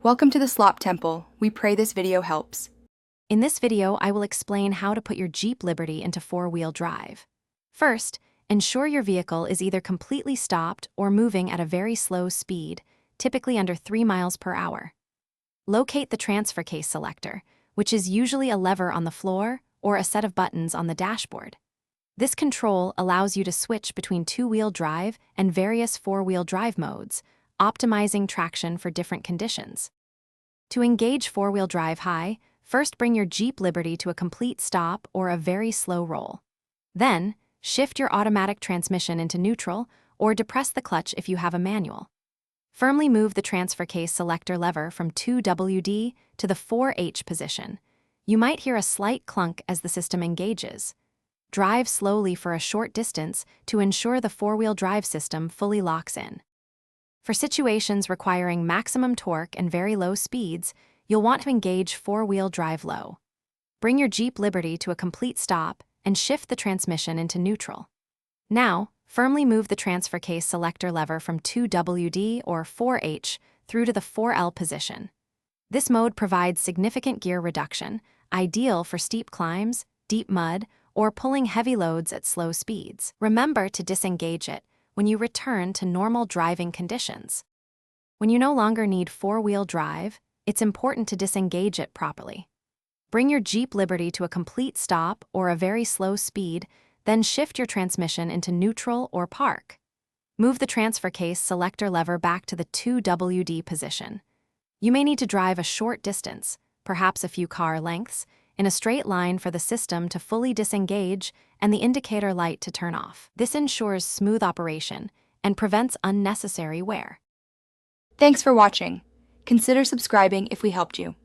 Welcome to the Slop Temple. We pray this video helps. In this video, I will explain how to put your Jeep Liberty into four-wheel drive. First, ensure your vehicle is either completely stopped or moving at a very slow speed, typically under 3 miles per hour. Locate the transfer case selector, which is usually a lever on the floor or a set of buttons on the dashboard. This control allows you to switch between two-wheel drive and various four-wheel drive modes, optimizing traction for different conditions. To engage four-wheel drive high, first bring your Jeep Liberty to a complete stop or a very slow roll. Then, shift your automatic transmission into neutral or depress the clutch if you have a manual. Firmly move the transfer case selector lever from 2WD to the 4H position. You might hear a slight clunk as the system engages. Drive slowly for a short distance to ensure the four-wheel drive system fully locks in. For situations requiring maximum torque and very low speeds, you'll want to engage four-wheel drive low. Bring your Jeep Liberty to a complete stop and shift the transmission into neutral. Now, firmly move the transfer case selector lever from 2WD or 4H through to the 4L position. This mode provides significant gear reduction, ideal for steep climbs, deep mud, or pulling heavy loads at slow speeds. Remember to disengage it when you return to normal driving conditions. When you no longer need four-wheel drive, it's important to disengage it properly. Bring your Jeep Liberty to a complete stop or a very slow speed, then shift your transmission into neutral or park. Move the transfer case selector lever back to the 2WD position. You may need to drive a short distance, perhaps a few car lengths, in a straight line for the system to fully disengage and the indicator light to turn off. This ensures smooth operation and prevents unnecessary wear. Thanks for watching. Consider subscribing if we helped you.